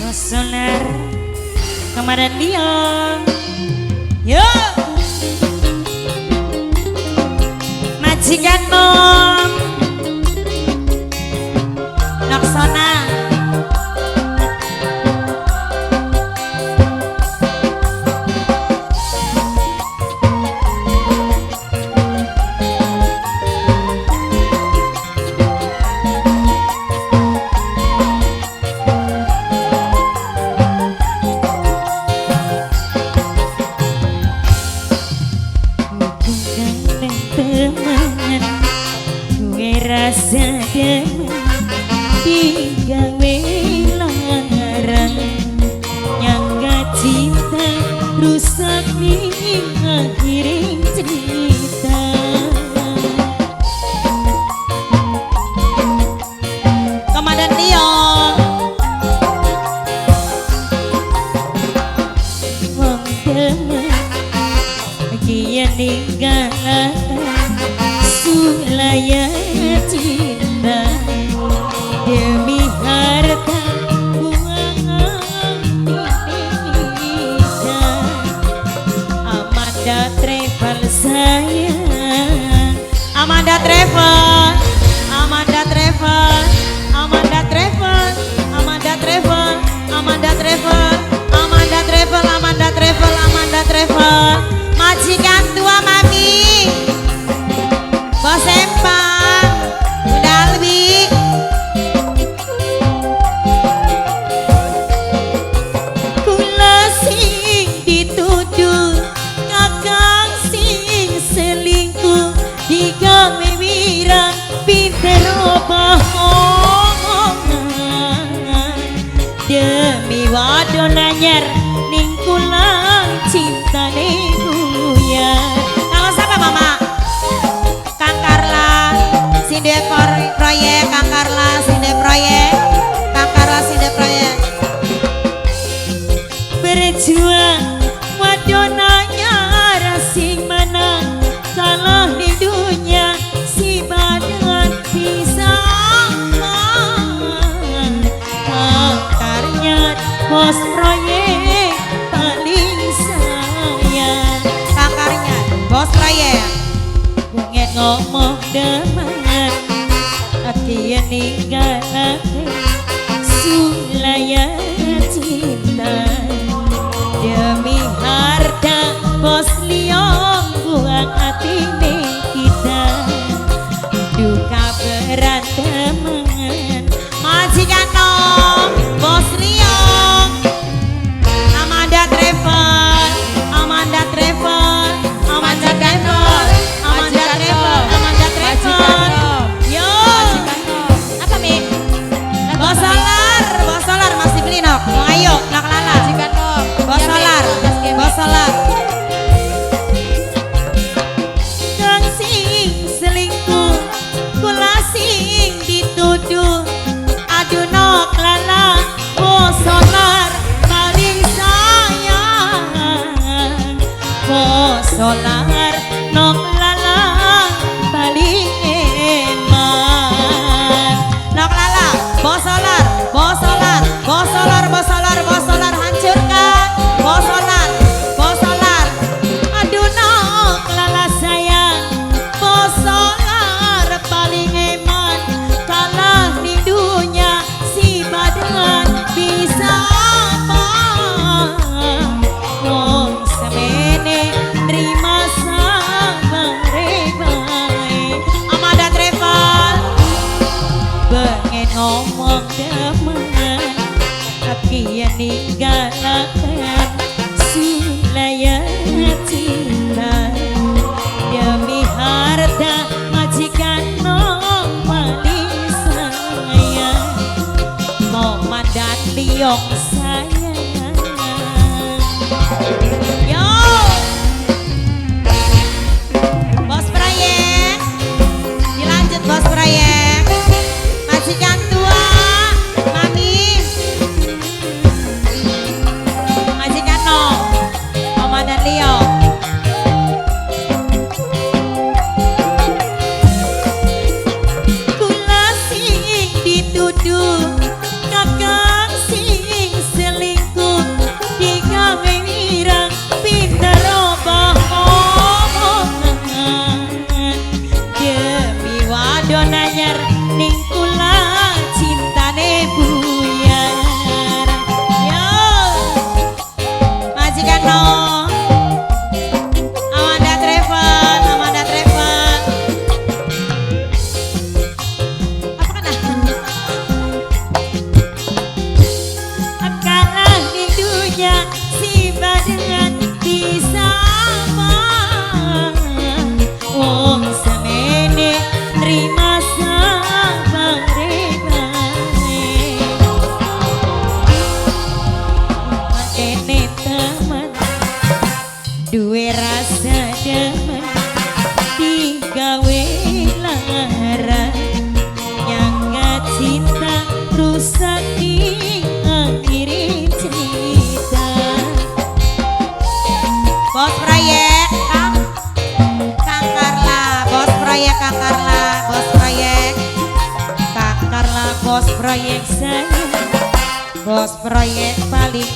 Solar kemarin dia yo majikan nom laksana rasa demen digawe larang nyangga cinta rusak ning akhiring cerita komandan dia wong demen kian ninggalan sulaya cinta demi harta uang Indonesia. Amanda Travel sayang, Amanda Travel, Amanda Travel, Amanda Travel, Amanda Travel, Amanda Travel, Amanda Travel, Amanda Travel, Amanda Travel, majikan tua mami, bos empang, udah lebih. Kula sing dituduh, kakang sing selingkuh, digawe wirang pinter bohongan. Demi wadon anyar ning kula cintane buyar. Kalau siapa mama? Sinde proyek, Kang Karla, Sinde proyek, Kang Karla, Sinde proyek. Berjuang wadonanya rasing menang, kalah di dunia si badan bisa akarnya bos proyek paling sayang. Kakarnya bos proyek pengen ngomong demen akhirnya ninggalakan sulaya cinta demi harta bos liong buang hati kita duka berat teman majikan nom bos liong Amanda Travel, Amanda Travel, Amanda Travel, Amanda Travel, Amanda Travel. Yo, apa mi? Bos solar masih beli nok. Ayo, nak lala. Bos solar, bos solar. Kang sing selingkuh, kula sing dituduh. Aduh nok lala, bos solar paling sayang. Bos solar nok lala paling eman. Nok lala, bos solar, bos solar, bos solar, bos solar, bos solar hancurkan. Bos solar, bos solar. Aduh nok lala sayang. Bos solar paling eman. Kalah di dunia si badan bisa apa? Wong semene terima Amanda Travel pengen ngomong demen tapi yang ninggalakan sulaya cinta demi harta majikan nom paling sayang komandan liong sayang yo bos proyek dilanjut bos proyek majikan tua mami majikan nom komandan Leo kula sing dituduh kakang sing proyek saya, bos proyek paling